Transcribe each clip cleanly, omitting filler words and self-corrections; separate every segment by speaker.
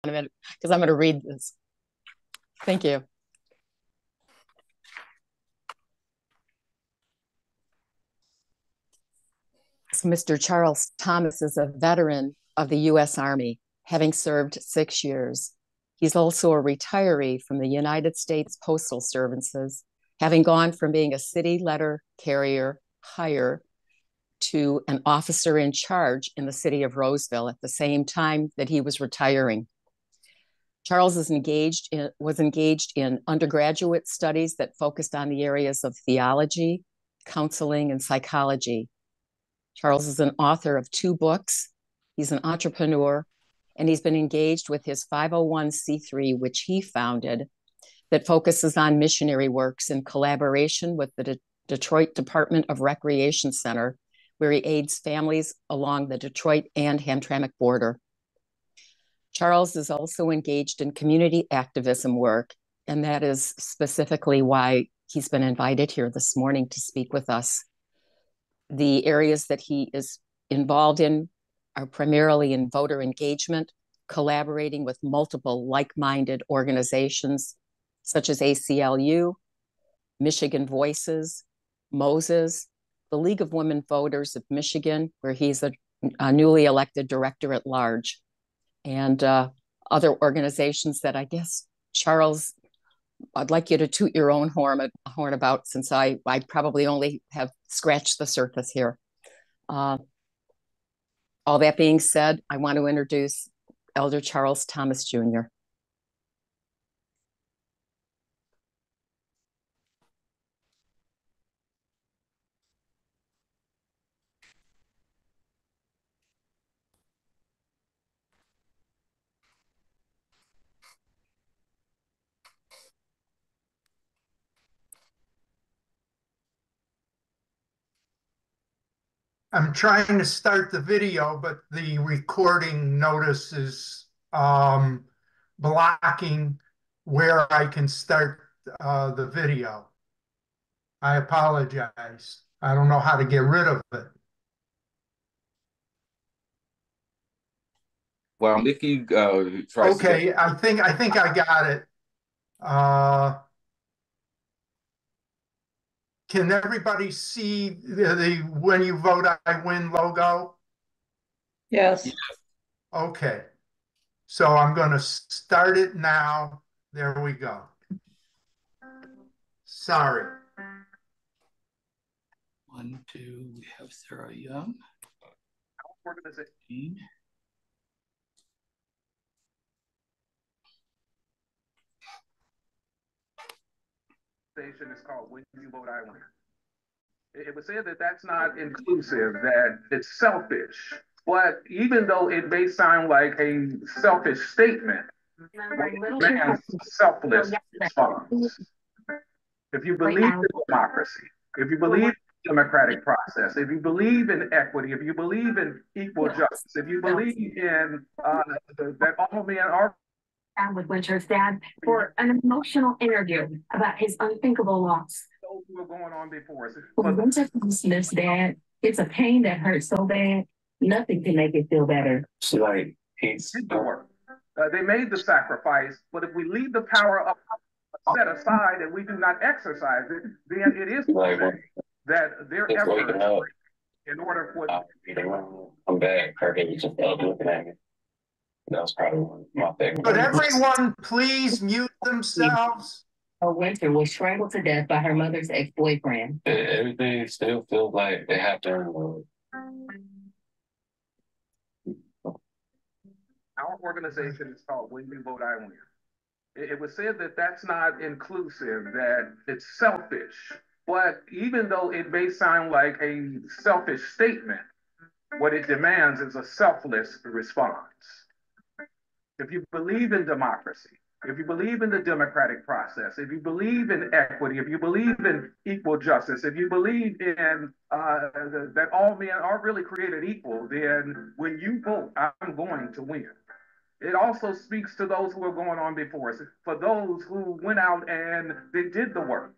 Speaker 1: a minute because I'm going to read this. Thank you. Mr. Charles Thomas is a veteran of the U.S. Army, having served 6 years. He's also a retiree from the United States Postal Services, having gone from being a city letter carrier hire to an officer in charge in the city of Roseville at the same time that he was retiring. Charles was engaged in undergraduate studies that focused on the areas of theology, counseling, and psychology. Charles is an author of 2 books. He's an entrepreneur, and he's been engaged with his 501c3, which he founded, that focuses on missionary works in collaboration with the Detroit Department of Recreation Center, where he aids families along the Detroit and Hamtramck border. Charles is also engaged in community activism work, and that is specifically why he's been invited here this morning to speak with us. The areas that he is involved in are primarily in voter engagement, collaborating with multiple like-minded organizations such as ACLU, Michigan Voices, Moses, the League of Women Voters of Michigan, where he's a newly elected director at large, and other organizations that I guess, Charles, I'd like you to toot your own horn about, since I probably only have scratched the surface here. All that being said, I want to introduce Elder Charles Thomas Jr.
Speaker 2: I'm trying to start the video, but the recording notice is blocking where I can start the video. I apologize. I don't know how to get rid of it.
Speaker 3: Well, Mickey, try.
Speaker 2: Okay, I think I got it. Can everybody see the "When You Vote, I Win" logo?
Speaker 4: Yes.
Speaker 2: Okay. So I'm going to start it now. There we go. Sorry.
Speaker 5: 1, 2, we have Sarah Young. Organization.
Speaker 6: Is called "When You Vote, I Win." It was said that that's not inclusive, that it's selfish. But even though it may sound like a selfish statement, man's selfless response. If you believe in democracy, if you believe in the democratic process, if you believe in equity, if you believe in equal justice, if you believe in that all men are
Speaker 7: with Winter's dad for an emotional interview about his unthinkable loss.
Speaker 6: Those who are going on before us.
Speaker 7: When Winter lives, dad, it's a pain that hurts so bad, nothing can make it feel better.
Speaker 6: So like, he's the work. They made the sacrifice, but if we leave the power up set aside and we do not exercise it, then it is that their efforts in order for
Speaker 8: I'm back. Kirby was just looking at me. That was probably one of my favorite.
Speaker 2: Could everyone please mute themselves?
Speaker 7: Winter was strangled to death by her mother's ex-boyfriend.
Speaker 8: Everything still feels like they have to earn
Speaker 6: Our organization is called "When You Vote, I Win." It was said that that's not inclusive, that it's selfish. But even though it may sound like a selfish statement, what it demands is a selfless response. If you believe in democracy, if you believe in the democratic process, if you believe in equity, if you believe in equal justice, if you believe in that all men are really created equal, then when you vote, I'm going to win. It also speaks to those who are going on before us, for those who went out and they did the work.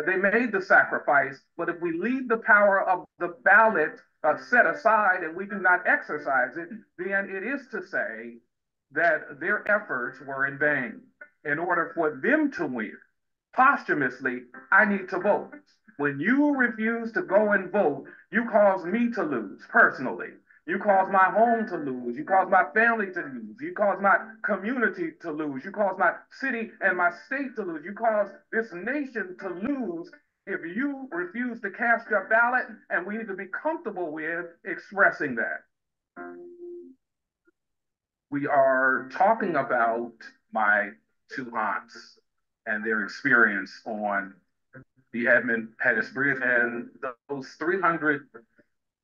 Speaker 6: They made the sacrifice, but if we leave the power of the ballot set aside and we do not exercise it, then it is to say that their efforts were in vain. In order for them to win, posthumously, I need to vote. When you refuse to go and vote, you cause me to lose personally. You cause my home to lose. You cause my family to lose. You cause my community to lose. You cause my city and my state to lose. You cause this nation to lose if you refuse to cast your ballot, and we need to be comfortable with expressing that. We are talking about my two aunts and their experience on the Edmund Pettus Bridge and those 300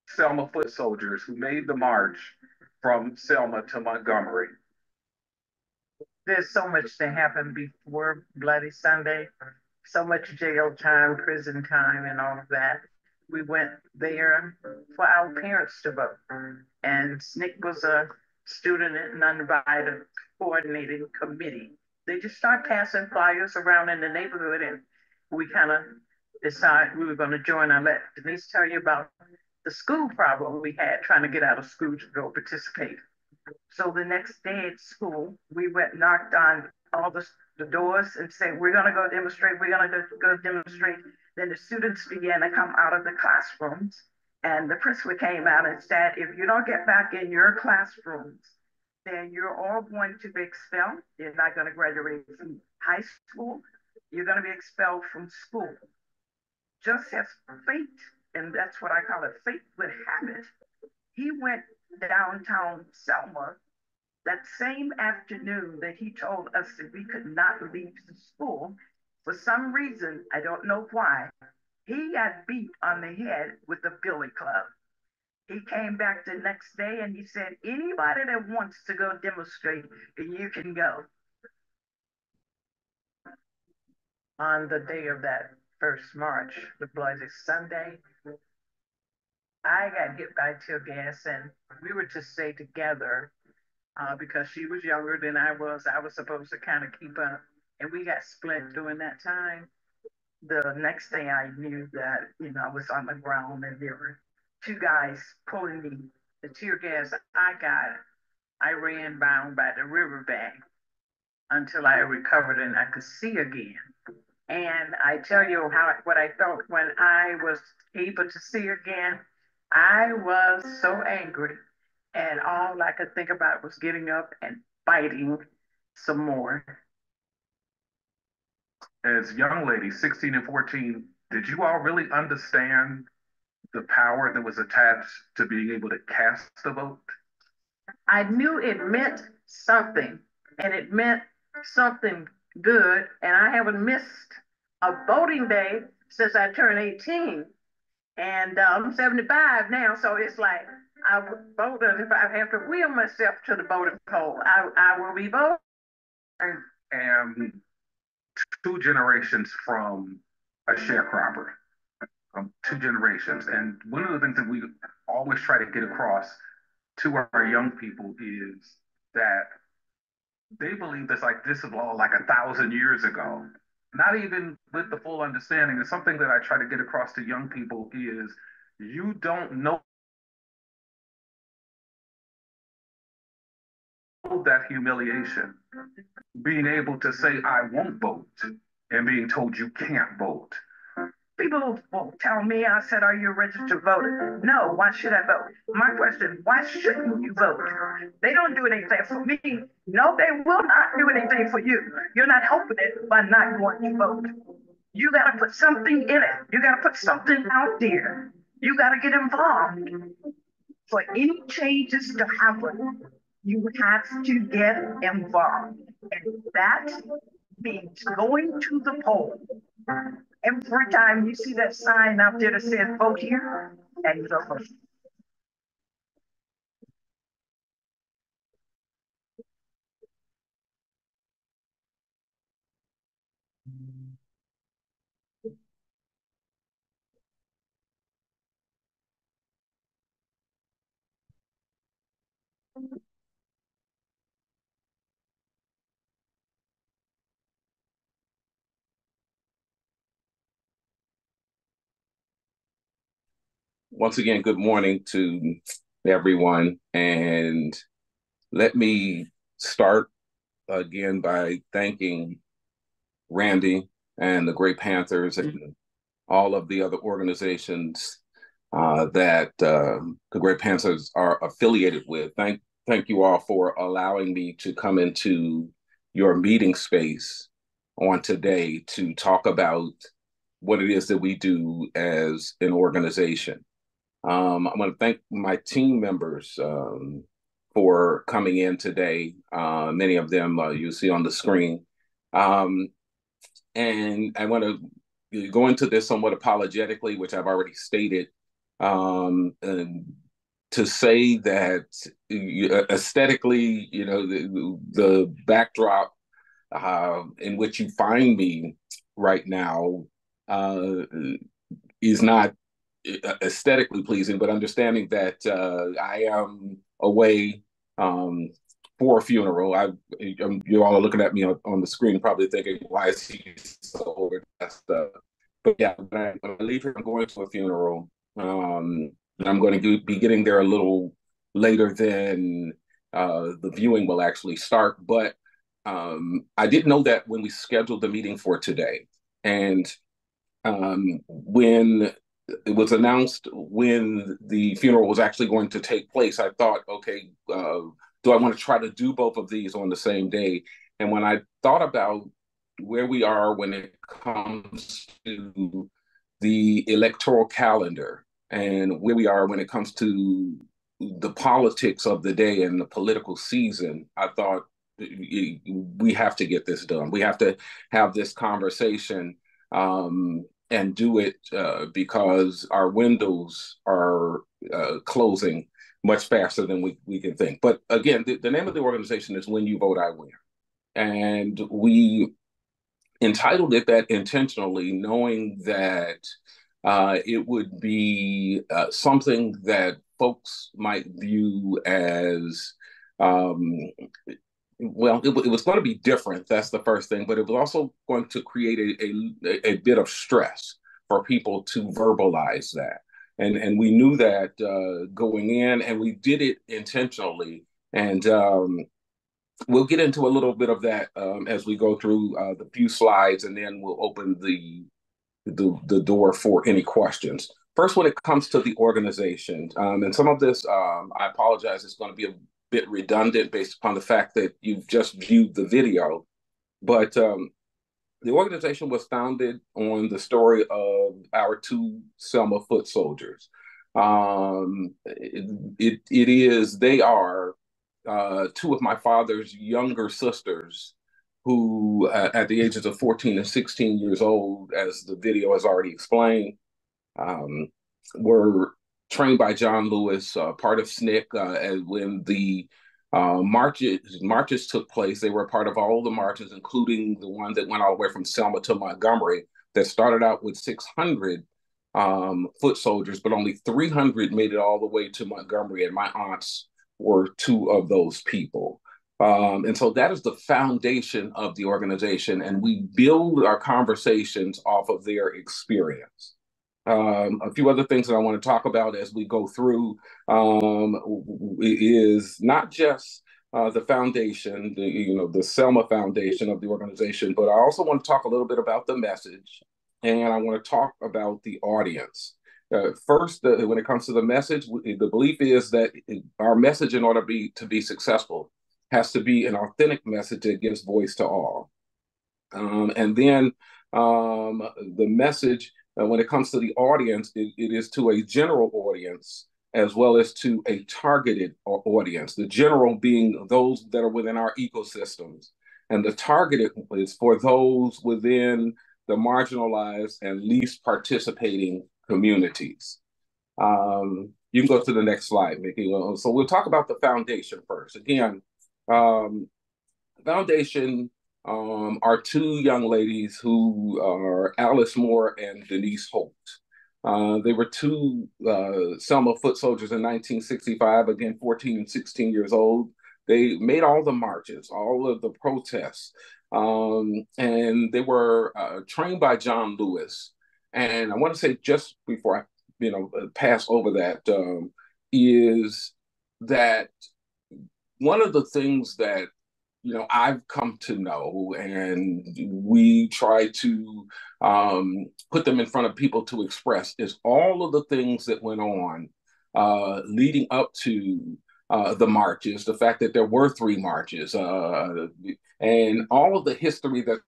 Speaker 6: Selma foot soldiers who made the march from Selma to Montgomery.
Speaker 9: There's so much that happened before Bloody Sunday, so much jail time, prison time, and all of that. We went there for our parents to vote. And SNCC was a student and undivided coordinating committee. They just started passing flyers around in the neighborhood, and we kind of decided we were going to join. I let Denise tell you about the school problem we had trying to get out of school to go participate. So the next day at school, we went knocked on all the doors and said, we're going to go demonstrate, we're going to go demonstrate. Then the students began to come out of the classrooms, and the principal came out and said, if you don't get back in your classrooms, then you're all going to be expelled. You're not going to graduate from high school. You're going to be expelled from school. Just as fate, and that's what I call it, fate would have it, he went downtown Selma that same afternoon that he told us that we could not leave the school. For some reason, I don't know why, he got beat on the head with a billy club. He came back the next day and he said, anybody that wants to go demonstrate, you can go. On the day of that first march, the Bloody Sunday, I got hit by tear gas, and we were to stay together because she was younger than I was. I was supposed to kind of keep up, and we got split during that time. The next day, I knew that I was on the ground, and there were two guys pulling me. The tear gas I got, I ran bound by the riverbank until I recovered and I could see again. And I tell you what I felt when I was able to see again. I was so angry, and all I could think about was getting up and fighting some more.
Speaker 6: As young ladies, 16 and 14, did you all really understand the power that was attached to being able to cast a vote?
Speaker 9: I knew it meant something, and it meant something good, and I haven't missed a voting day since I turned 18. And I'm 75 now, so it's like I would vote. If I have to wheel myself to the voting poll, I will be voting.
Speaker 6: I am 2 generations from a sharecropper, 2 generations. And one of the things that we always try to get across to our young people is that they believe this is law like 1,000 years ago. Not even with the full understanding. And something that I try to get across to young people is you don't know that humiliation. Being able to say, I won't vote, and being told you can't vote.
Speaker 9: People will tell me, I said, are you a registered voter? No, why should I vote? My question, why shouldn't you vote? They don't do anything for me. No, they will not do anything for you. You're not helping it by not going to vote. You got to put something in it. You got to put something out there. You got to get involved. For any changes to happen, you have to get involved. And that means going to the poll. Every time you see that sign out there that says vote here, and you don't vote.
Speaker 3: Once again, good morning to everyone. And let me start again by thanking Randy and the Great Panthers and all of the other organizations that the Great Panthers are affiliated with. Thank you all for allowing me to come into your meeting space on today to talk about what it is that we do as an organization. I want to thank my team members for coming in today. Many of them you see on the screen. And I want to go into this somewhat apologetically, which I've already stated, to say that aesthetically, the backdrop in which you find me right now is not aesthetically pleasing, but understanding that I am away for a funeral. You all are looking at me on the screen, probably thinking, "Why is he so overdressed?" But yeah, when I leave here, I'm going to a funeral. And I'm going to be getting there a little later than the viewing will actually start. But I didn't know that when we scheduled the meeting for today. And when it was announced when the funeral was actually going to take place, I thought, okay, do I want to try to do both of these on the same day? And when I thought about where we are when it comes to the electoral calendar and where we are when it comes to the politics of the day and the political season, I thought we have to get this done. We have to have this conversation and do it because our windows are closing much faster than we can think. But again, the name of the organization is When You Vote, I Win. And we entitled it that intentionally, knowing that it would be something that folks might view as, well, it was going to be different. That's the first thing, but it was also going to create a bit of stress for people to verbalize that. And we knew that going in, and we did it intentionally. And we'll get into a little bit of that as we go through the few slides, and then we'll open the door for any questions. First, when it comes to the organization, and some of this, I apologize, it's going to be a bit redundant based upon the fact that you've just viewed the video, but the organization was founded on the story of our two Selma foot soldiers. They are two of my father's younger sisters who, at the ages of 14 and 16 years old, as the video has already explained, were trained by John Lewis, part of SNCC, and when the marches took place, they were part of all the marches, including the one that went all the way from Selma to Montgomery, that started out with 600 foot soldiers, but only 300 made it all the way to Montgomery, and my aunts were two of those people. And so that is the foundation of the organization, and we build our conversations off of their experience. A few other things that I want to talk about as we go through is not just the foundation, the Selma foundation of the organization, but I also want to talk a little bit about the message, and I want to talk about the audience. First, when it comes to the message, the belief is that our message, in order to be successful, has to be an authentic message that gives voice to all. And then the message, when it comes to the audience, it is to a general audience as well as to a targeted audience. The general being those that are within our ecosystems, and the targeted is for those within the marginalized and least participating communities. You can go to the next slide, Mickey. So we'll talk about the foundation first. Again, foundation are two young ladies who are Alice Moore and Denise Holt. They were two Selma foot soldiers in 1965, again, 14 and 16 years old. They made all the marches, all of the protests, and they were trained by John Lewis. And I want to say, just before I pass over that, is that one of the things that I've come to know, and we try to put them in front of people to express, is all of the things that went on leading up to the marches, the fact that there were 3 marches, and all of the history that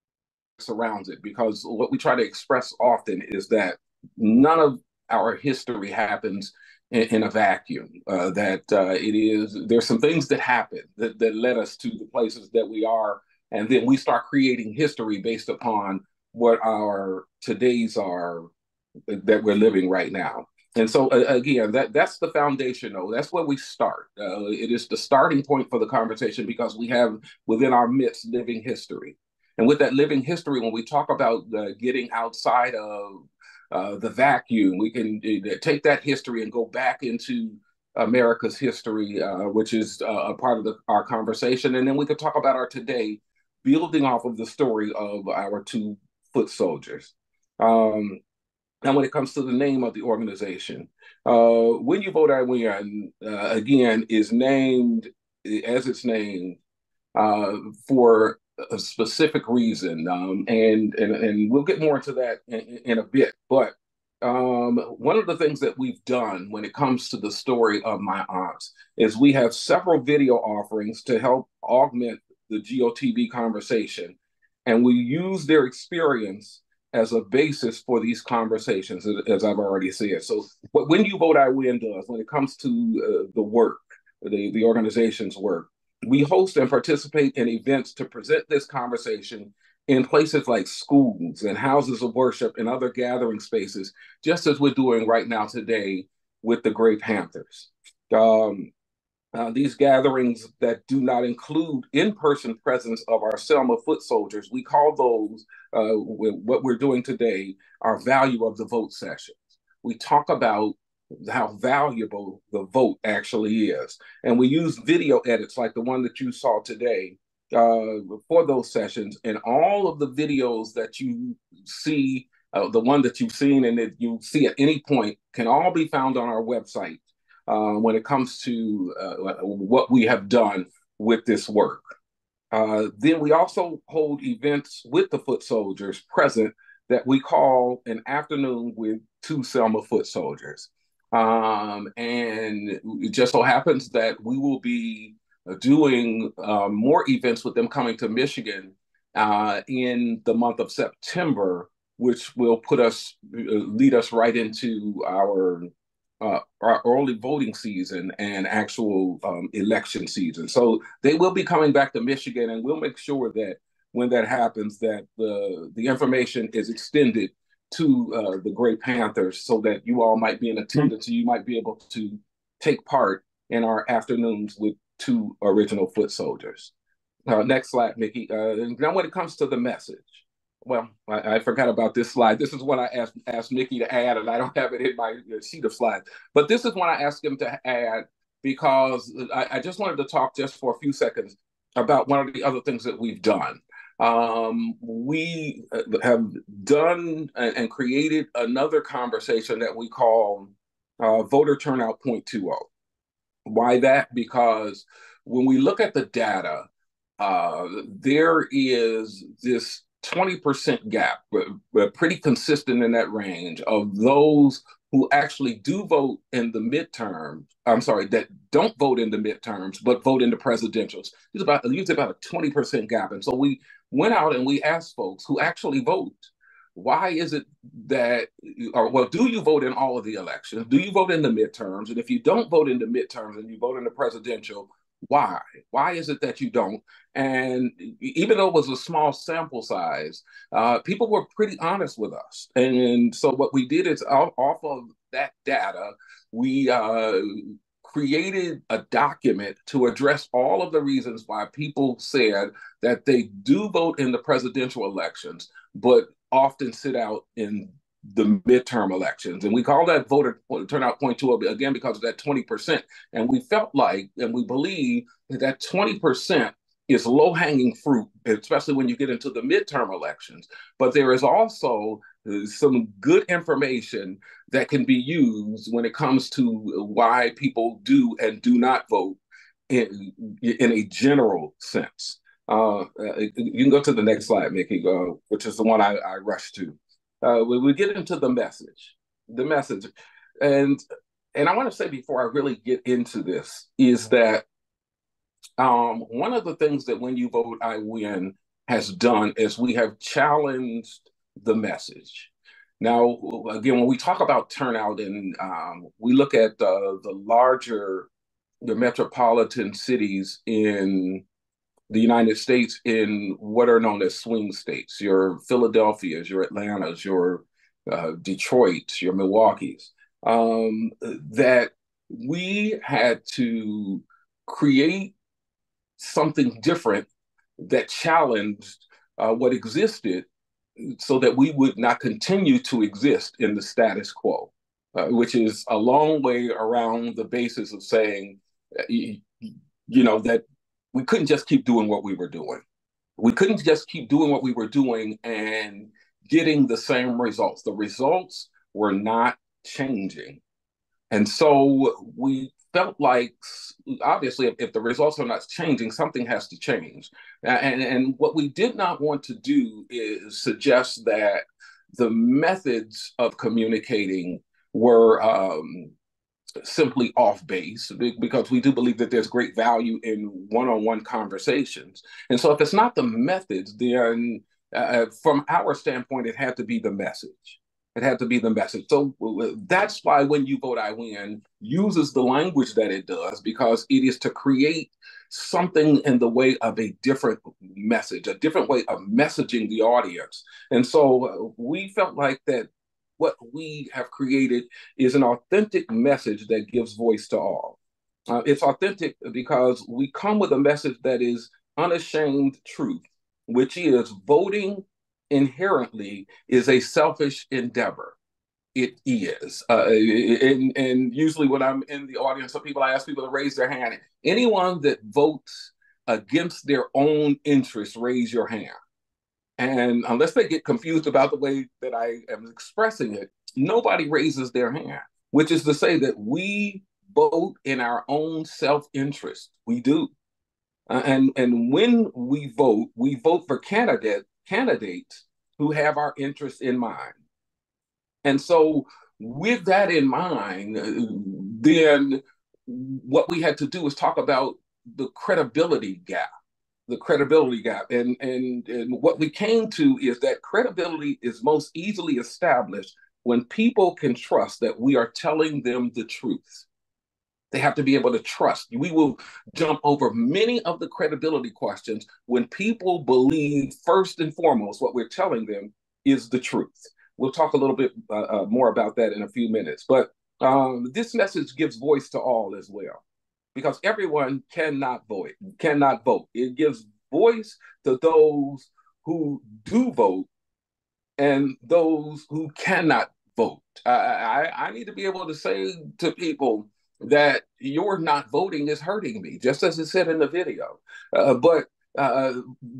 Speaker 3: surrounds it. Because what we try to express often is that none of our history happens in a vacuum. There's some things that happen that led us to the places that we are, and then we start creating history based upon what our todays are that we're living right now. And so again, that's the foundation, though. That's where we start. It is the starting point for the conversation, because we have within our midst living history. And with that living history, when we talk about getting outside of the vacuum, we can take that history and go back into America's history, which is a part of our conversation. And then we could talk about our today, building off of the story of our 2 foot soldiers. Now, when it comes to the name of the organization, When You Vote, I Win, again, is named as it's named for a specific reason. And we'll get more into that in a bit. But one of the things that we've done when it comes to the story of my aunts is we have several video offerings to help augment the GOTV conversation. And we use their experience as a basis for these conversations, as I've already said. So what When You Vote, I Win does, when it comes to the work, the organization's work, we host and participate in events to present this conversation in places like schools and houses of worship and other gathering spaces, just as we're doing right now today with the Gray Panthers. These gatherings that do not include in-person presence of our Selma foot soldiers, we call those, what we're doing today, our value of the vote sessions. We talk about how valuable the vote actually is. And we use video edits like the one that you saw today for those sessions. And all of the videos that you see, the one that you've seen and that you see at any point, can all be found on our website. When it comes to what we have done with this work. Then we also hold events with the foot soldiers present that we call an afternoon with 2 Selma foot soldiers. And it just so happens that we will be doing more events with them coming to Michigan in the month of September, which will lead us right into our early voting season and actual election season. So they will be coming back to Michigan, and we'll make sure that when that happens, that the information is extended to the Gray Panthers, so that you all might be in attendance, and you might be able to take part in our afternoons with 2 original foot soldiers. Next slide, Mickey. Now, when it comes to the message, well, I forgot about this slide. This is what I asked Nikki to add, and I don't have it in my sheet of slides. But this is what I asked him to add, because I just wanted to talk just for a few seconds about one of the other things that we've done. We have done and created another conversation that we call Voter Turnout 0.20. Why that? Because when we look at the data, there is this 20% gap, but pretty consistent in that range, of those who actually do vote in the midterms. I'm sorry, that don't vote in the midterms, but vote in the presidentials. It's usually about a 20% gap. And so we went out and we asked folks who actually vote, why is it that, do you vote in all of the elections? Do you vote in the midterms? And if you don't vote in the midterms and you vote in the presidential, why? Why is it that you don't? And even though it was a small sample size, people were pretty honest with us. And so what we did is, off of that data, we created a document to address all of the reasons why people said that they do vote in the presidential elections, but often sit out in the midterm elections. And we call that voter turnout 0.20, again, because of that 20%. And we felt like, and we believe that 20% is low-hanging fruit, especially when you get into the midterm elections. But there is also some good information that can be used when it comes to why people do and do not vote in a general sense. You can go to the next slide, Mickey, which is the one I rushed to. We get into the message, and I want to say before I really get into this is that one of the things that When You Vote, I Win has done is we have challenged the message. Now, again, when we talk about turnout and we look at the metropolitan cities in the United States in what are known as swing states, your Philadelphia's, your Atlanta's, your Detroit's, your Milwaukee's, that we had to create something different that challenged what existed so that we would not continue to exist in the status quo, which is a long way around the basis of saying, that we couldn't just keep doing what we were doing. We couldn't just keep doing what we were doing and getting the same results. The results were not changing. And so we felt like, obviously, if the results are not changing, something has to change. And what we did not want to do is suggest that the methods of communicating were simply off base, because we do believe that there's great value in one-on-one conversations. And so if it's not the methods, then from our standpoint, it had to be the message. It had to be the message. So that's why When You Vote, I Win uses the language that it does, because it is to create something in the way of a different message, a different way of messaging the audience. And so we felt like that what we have created is an authentic message that gives voice to all. It's authentic because we come with a message that is unashamed truth, which is voting inherently is a selfish endeavor. It is. And usually when I'm in the audience of people, I ask people to raise their hand. Anyone that votes against their own interests, raise your hand. And unless they get confused about the way that I am expressing it, nobody raises their hand, which is to say that we vote in our own self-interest. We do. And when we vote for candidates who have our interests in mind. And so with that in mind, then what we had to do was talk about the credibility gap. And what we came to is that credibility is most easily established when people can trust that we are telling them the truth. They have to be able to trust. We will jump over many of the credibility questions when people believe, first and foremost, what we're telling them is the truth. We'll talk a little bit more about that in a few minutes. But this message gives voice to all as well, because everyone cannot vote. It gives voice to those who do vote and those who cannot vote. I need to be able to say to people that your not voting is hurting me, just as it said in the video. But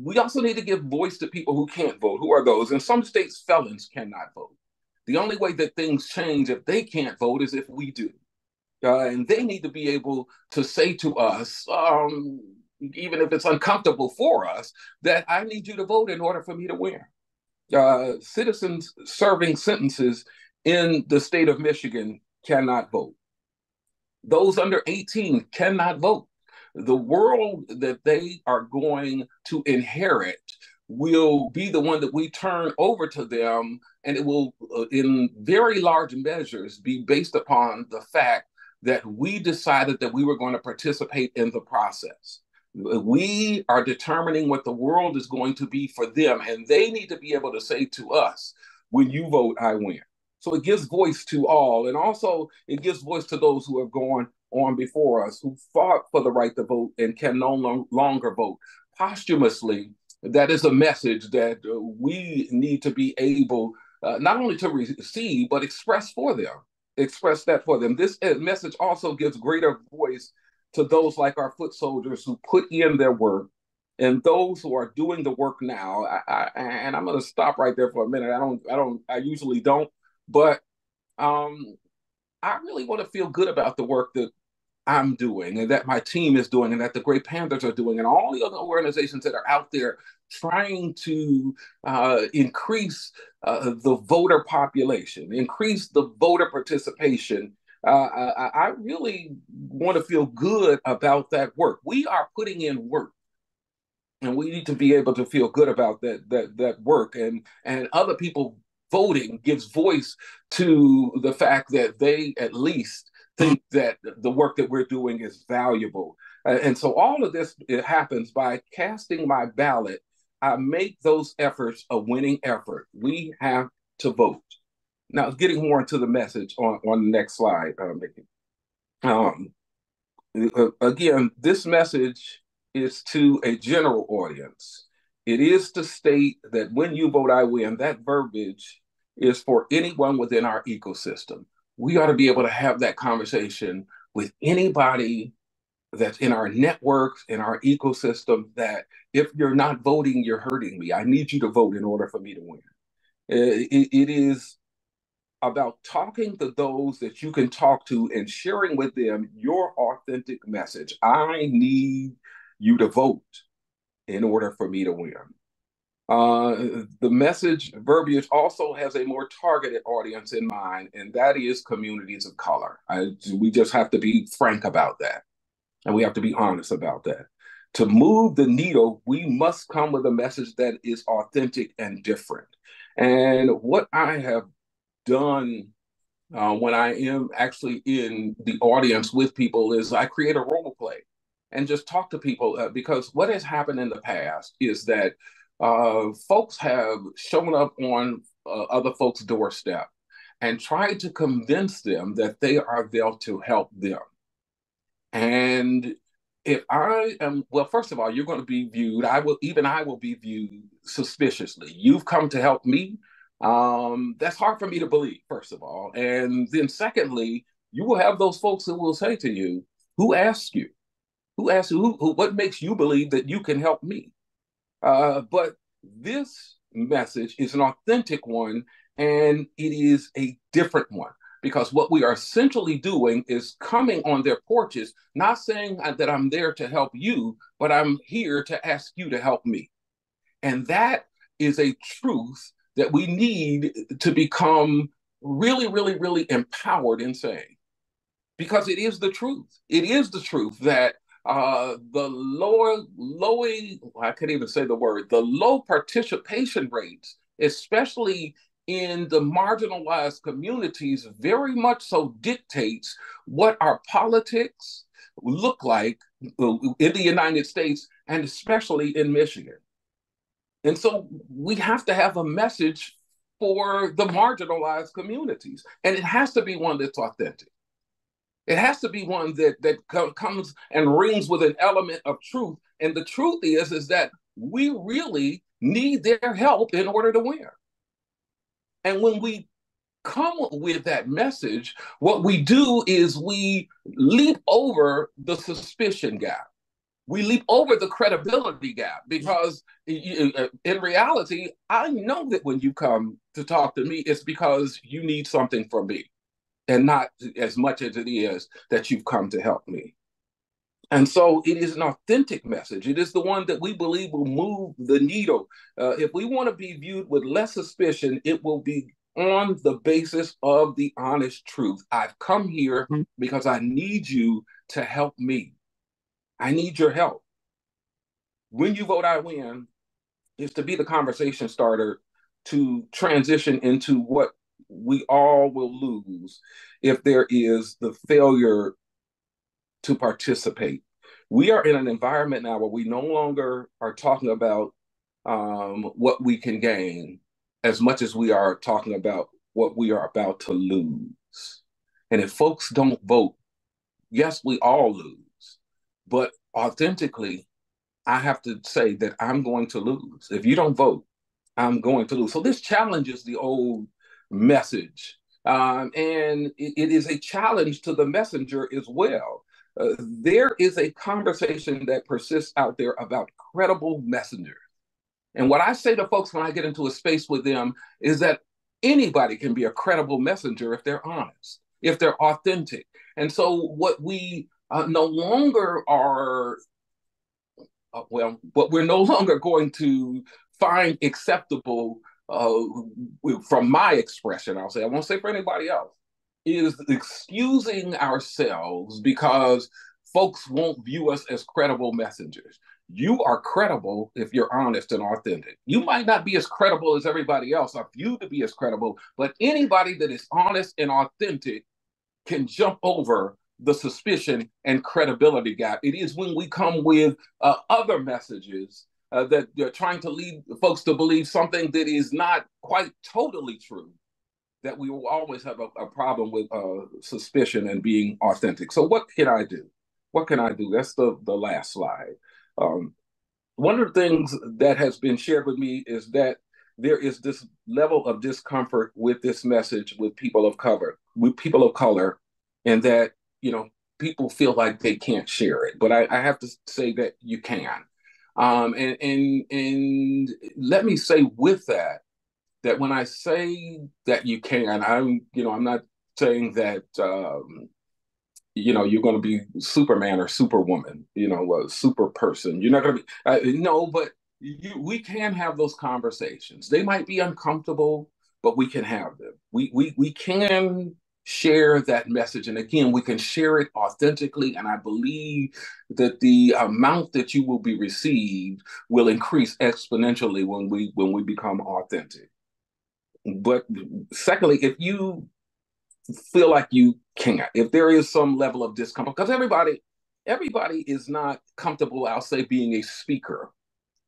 Speaker 3: we also need to give voice to people who can't vote. Who are those? In some states, felons cannot vote. The only way that things change if they can't vote is if we do. And they need to be able to say to us, even if it's uncomfortable for us, that I need you to vote in order for me to win. Citizens serving sentences in the state of Michigan cannot vote. Those under 18 cannot vote. The world that they are going to inherit will be the one that we turn over to them, and it will, in very large measures, be based upon the fact that we decided that we were going to participate in the process. We are determining what the world is going to be for them, and they need to be able to say to us, when you vote, I win. So it gives voice to all, and also it gives voice to those who have gone on before us, who fought for the right to vote and can no longer vote posthumously. That is a message that we need to be able not only to receive, but express that for them. This message also gives greater voice to those like our foot soldiers who put in their work, and those who are doing the work now. And I'm going to stop right there for a minute. I usually don't, but I really want to feel good about the work that I'm doing and that my team is doing and that the Great Panthers are doing and all the other organizations that are out there trying to increase the voter population, increase the voter participation. I really want to feel good about that work. We are putting in work, and we need to be able to feel good about that work. And other people voting gives voice to the fact that they at least think that the work that we're doing is valuable. And so all of this, it happens by casting my ballot. I make those efforts a winning effort. We have to vote. Now, getting more into the message on the next slide, Mickey. Again, this message is to a general audience. It is to state that when you vote, I win. That verbiage is for anyone within our ecosystem. We ought to be able to have that conversation with anybody that's in our networks, in our ecosystem, that if you're not voting, you're hurting me. I need you to vote in order for me to win. It is about talking to those that you can talk to and sharing with them your authentic message. I need you to vote in order for me to win. The message verbiage also has a more targeted audience in mind, and that is communities of color. We just have to be frank about that, and we have to be honest about that. To move the needle, we must come with a message that is authentic and different. And what I have done when I am actually in the audience with people is I create a role play and just talk to people, because what has happened in the past is that folks have shown up on other folks' doorstep and tried to convince them that they are there to help them. And if I am, well, first of all, you're going to be viewed, I will be viewed suspiciously. You've come to help me. That's hard for me to believe, first of all. And then secondly, you will have those folks who will say to you, who asked you? Who asked you? What makes you believe that you can help me? But this message is an authentic one, and it is a different one, because what we are essentially doing is coming on their porches, not saying that I'm there to help you, but I'm here to ask you to help me. And that is a truth that we need to become really, really, really empowered in saying, because it is the truth. It is the truth that the I can't even say the word, the low participation rates, especially in the marginalized communities, very much so dictates what our politics look like in the United States, and especially in Michigan. And so we have to have a message for the marginalized communities, and it has to be one that's authentic. It has to be one that comes and rings with an element of truth. And the truth is that we really need their help in order to win. And when we come with that message, what we do is we leap over the suspicion gap. We leap over the credibility gap, because in reality, I know that when you come to talk to me, it's because you need something from me, and not as much as it is that you've come to help me. And so it is an authentic message. It is the one that we believe will move the needle. If we want to be viewed with less suspicion, it will be on the basis of the honest truth. I've come here because I need you to help me. I need your help. When you vote, I win is to be the conversation starter to transition into what we all will lose if there is the failure to participate. We are in an environment now where we no longer are talking about what we can gain as much as we are talking about what we are about to lose. And if folks don't vote, yes, we all lose. But authentically, I have to say that I'm going to lose. If you don't vote, I'm going to lose. So this challenges the old message. And it is a challenge to the messenger as well. There is a conversation that persists out there about credible messengers. And what I say to folks when I get into a space with them is that anybody can be a credible messenger if they're honest, if they're authentic. And so what we no longer are, well, what we're no longer going to find acceptable from my expression, I'll say, I won't say for anybody else, is excusing ourselves because folks won't view us as credible messengers. You are credible if you're honest and authentic. You might not be as credible as everybody else, or viewed to be as credible, but anybody that is honest and authentic can jump over the suspicion and credibility gap. It is when we come with other messages that they're trying to lead folks to believe something that is not quite totally true, that we will always have a problem with suspicion and being authentic. So what can I do? What can I do? That's the last slide. One of the things that has been shared with me is that there is this level of discomfort with this message with people of color, and that, you know, people feel like they can't share it. But I have to say that you can. And let me say with that, that when I say that you can, I'm not saying that you're going to be Superman or Superwoman, a super person. You're not going to be no, but we can have those conversations. They might be uncomfortable, but we can have them. We can share that message, and again, we can share it authentically. And I believe that the amount that you will be received will increase exponentially when we become authentic. But secondly, if you feel like you can't, if there is some level of discomfort, because everybody is not comfortable, I'll say, being a speaker.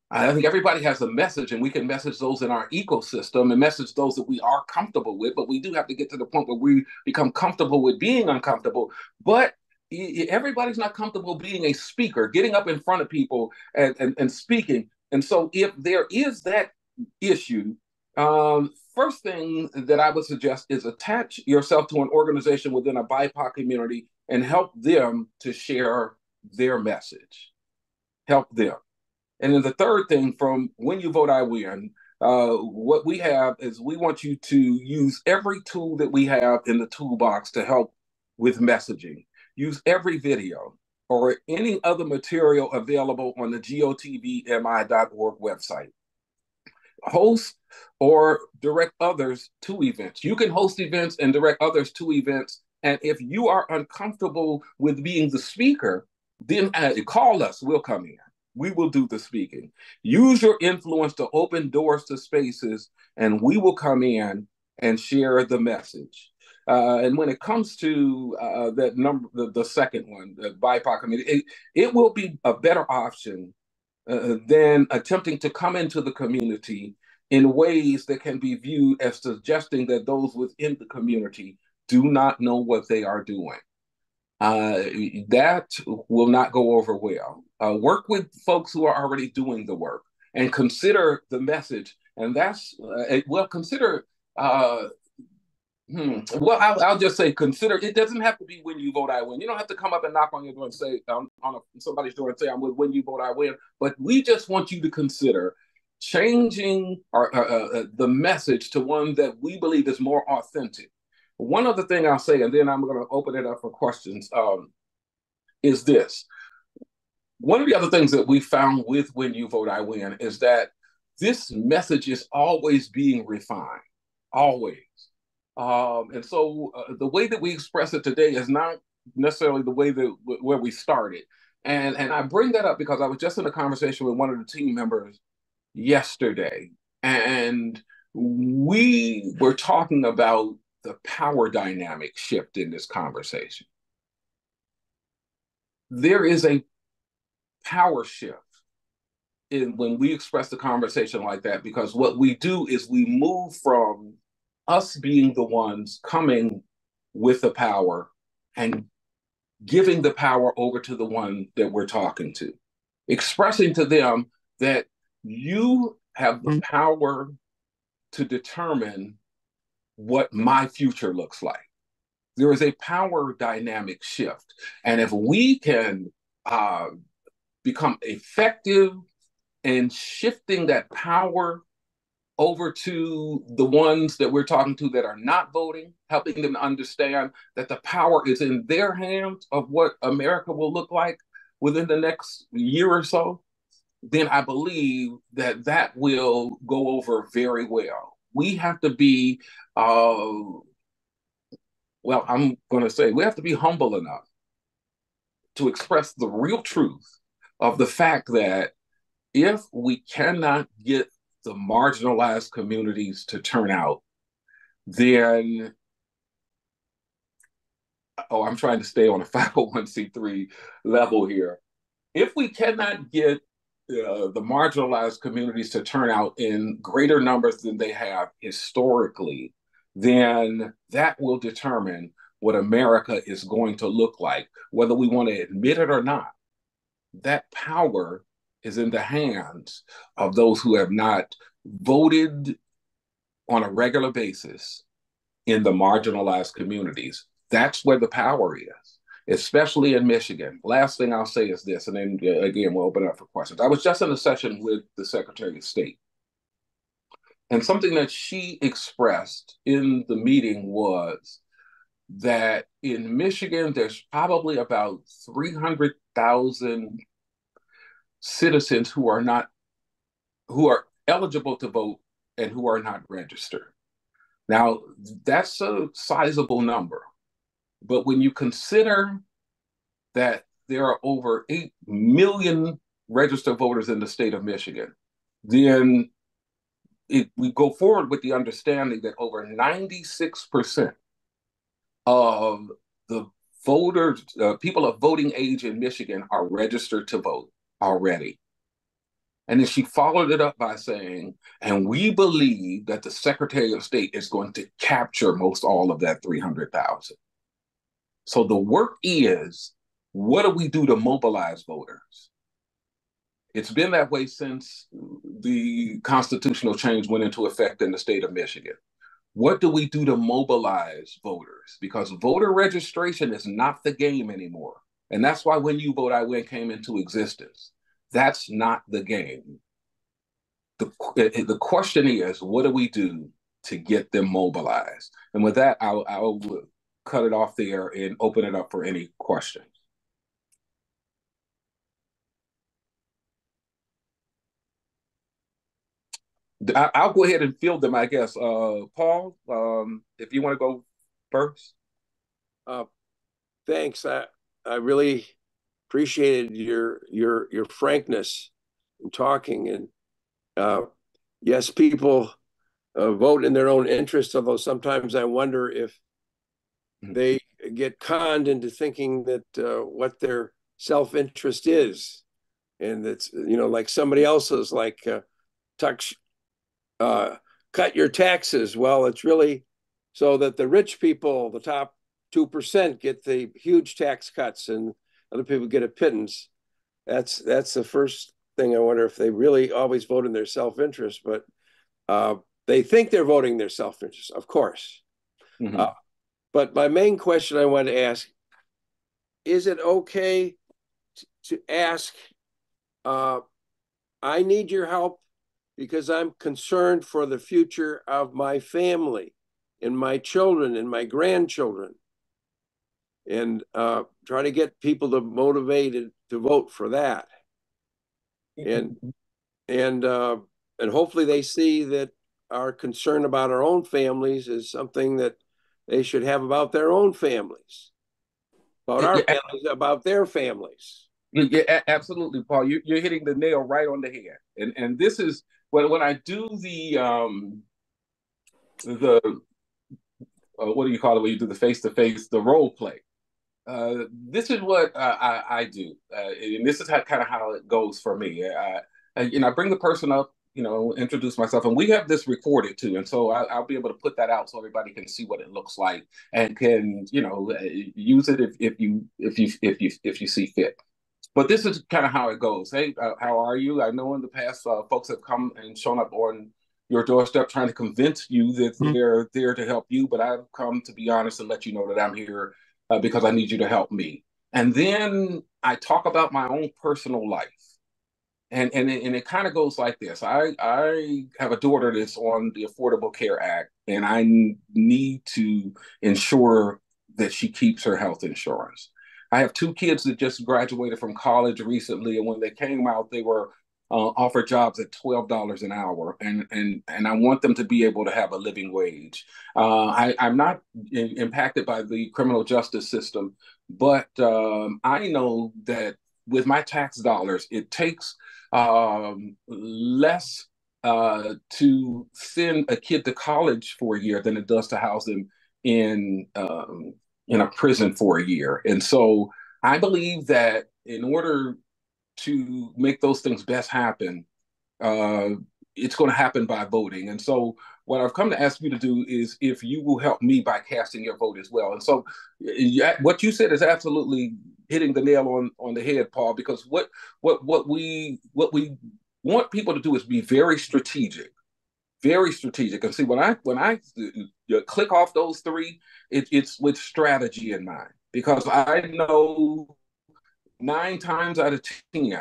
Speaker 3: I think everybody has a message, and we can message those in our ecosystem and message those that we are comfortable with, but we do have to get to the point where we become comfortable with being uncomfortable. But everybody's not comfortable being a speaker, getting up in front of people and speaking. And so if there is that issue, first thing that I would suggest is attach yourself to an organization within a BIPOC community and help them to share their message. Help them. And then the third thing, from When You Vote, I Win, what we have is we want you to use every tool that we have in the toolbox to help with messaging. Use every video or any other material available on the gotvmi.org website. Host or direct others to events. You can host events and direct others to events. And if you are uncomfortable with being the speaker, then call us. We'll come in. We will do the speaking. Use your influence to open doors to spaces, and we will come in and share the message. And when it comes to that number, the second one, the BIPOC community, it will be a better option than attempting to come into the community in ways that can be viewed as suggesting that those within the community do not know what they are doing. That will not go over well. Work with folks who are already doing the work and consider the message. And that's, consider, I'll just say consider. It doesn't have to be When You Vote, I Win. You don't have to come up and knock on your door and say, somebody's door and say, I'm with When You Vote, I Win. But we just want you to consider changing the message to one that we believe is more authentic. One other thing I'll say, and then I'm going to open it up for questions, is this. One of the other things that we found with When You Vote, I Win is that this message is always being refined, always. And so the way that we express it today is not necessarily the way that where we started. And I bring that up because I was just in a conversation with one of the team members yesterday, and we were talking about the power dynamic shift in this conversation. There is a power shift when we express the conversation like that, because what we do is we move from us being the ones coming with the power and giving the power over to the one that we're talking to, expressing to them that you have the power to determine what my future looks like. There is a power dynamic shift. And if we can become effective in shifting that power over to the ones that we're talking to that are not voting, helping them to understand that the power is in their hands of what America will look like within the next year or so, then I believe that that will go over very well. We have to be, well, I'm going to say, we have to be humble enough to express the real truth of the fact that if we cannot get the marginalized communities to turn out, then, I'm trying to stay on a 501c3 level here. If we cannot get the marginalized communities to turn out in greater numbers than they have historically, then that will determine what America is going to look like, whether we want to admit it or not. That power is in the hands of those who have not voted on a regular basis in the marginalized communities. That's where the power is, especially in Michigan. Last thing I'll say is this, and then again, we'll open up for questions. I was just in a session with the Secretary of State, and something that she expressed in the meeting was that in Michigan, there's probably about 300,000 citizens who are eligible to vote and who are not registered. Now, that's a sizable number. But when you consider that there are over 8 million registered voters in the state of Michigan, then we go forward with the understanding that over 96% of the voters, people of voting age in Michigan are registered to vote already. And then she followed it up by saying, and we believe that the Secretary of State is going to capture most all of that 300,000. So the work is, what do we do to mobilize voters? It's been that way since the constitutional change went into effect in the state of Michigan. What do we do to mobilize voters? Because voter registration is not the game anymore. And that's why When You Vote, I Win came into existence. That's not the game. The question is, what do we do to get them mobilized? And with that, I'll cut it off there and open it up for any questions. I'll go ahead and field them, I guess. Paul, if you want to go first.
Speaker 10: Thanks. I really appreciated your frankness in talking. And yes, people vote in their own interest, although sometimes I wonder if they get conned into thinking that what their self-interest is. And it's, like somebody else's, like cut your taxes. Well, it's really so that the rich people, the top 2%, get the huge tax cuts and other people get a pittance. That's the first thing. I wonder if they really always vote in their self-interest, but they think they're voting their self-interest, of course. Mm-hmm. But my main question I want to ask, is it okay to ask, I need your help because I'm concerned for the future of my family and my children and my grandchildren, and try to get people to motivated to vote for that. And hopefully they see that our concern about our own families is something that they should have about their own families, about our families, about their families.
Speaker 3: Yeah, absolutely, Paul. You're hitting the nail right on the head. And this is when I do the what do you call it when you do the face-to-face, the role play. This is what I do, and this is kind of how it goes for me. I bring the person up, introduce myself, and we have this recorded too, and so I'll be able to put that out so everybody can see what it looks like and can use it if you see fit. But this is kind of how it goes. Hey, how are you? I know in the past folks have come and shown up on your doorstep trying to convince you that they're there to help you, but I've come to be honest and let you know that I'm here because I need you to help me. And then I talk about my own personal life. And it kind of goes like this. I have a daughter that's on the Affordable Care Act, and I need to ensure that she keeps her health insurance. I have two kids that just graduated from college recently, and when they came out, they were offered jobs at $12 an hour, and I want them to be able to have a living wage. I'm not impacted by the criminal justice system, but I know that with my tax dollars, it takes less to send a kid to college for a year than it does to house them in a prison for a year. And so I believe that in order to make those things best happen, uh, it's going to happen by voting. And so what I've come to ask you to do is if you will help me by casting your vote as well. And so yeah, what you said is absolutely hitting the nail on the head, Paul, because what we want people to do is be very strategic, very strategic. And see, when I click off those three, it's with strategy in mind, because I know 9 times out of 10,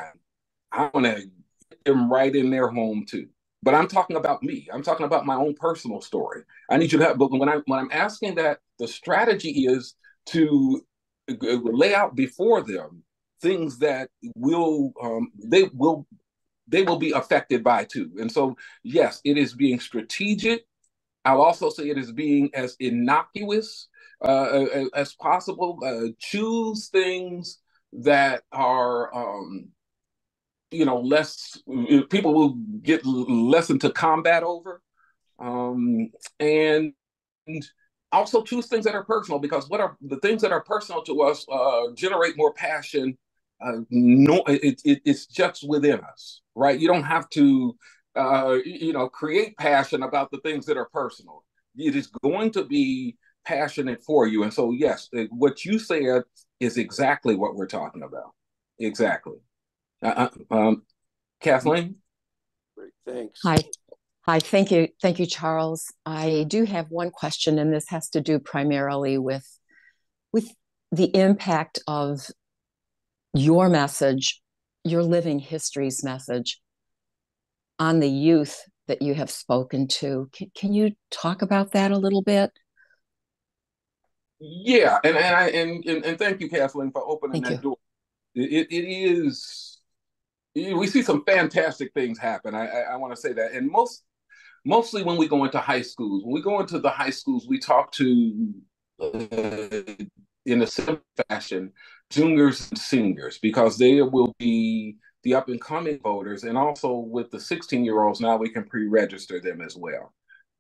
Speaker 3: I want to get them right in their home too. But I'm talking about me. I'm talking about my own personal story. I need you to have. But when I'm asking that, the strategy is to lay out before them things that they will be affected by too. And so, yes, it is being strategic. I'll also say it is being as innocuous as possible. Choose things that are, less, people will get less into combat over. And also choose things that are personal, because what are the things that are personal to us generate more passion. No, it's just within us, right? You don't have to, create passion about the things that are personal. It is going to be passionate for you. And so, yes, what you said is exactly what we're talking about. Exactly. Kathleen?
Speaker 10: Great, thanks.
Speaker 1: Hi, thank you, Charles. I do have one question, and this has to do primarily with the impact of your message, your living histories message, on the youth that you have spoken to. Can you talk about that a little bit?
Speaker 3: Yeah, and thank you, Kathleen, for opening
Speaker 1: Thank
Speaker 3: that
Speaker 1: you.
Speaker 3: door. It is, we see some fantastic things happen. I want to say that, and mostly when we go into high schools. When we go into the high schools, we talk to, in a similar fashion, juniors and seniors, because they will be the up and coming voters. And also with the 16-year-olds, now we can pre-register them as well.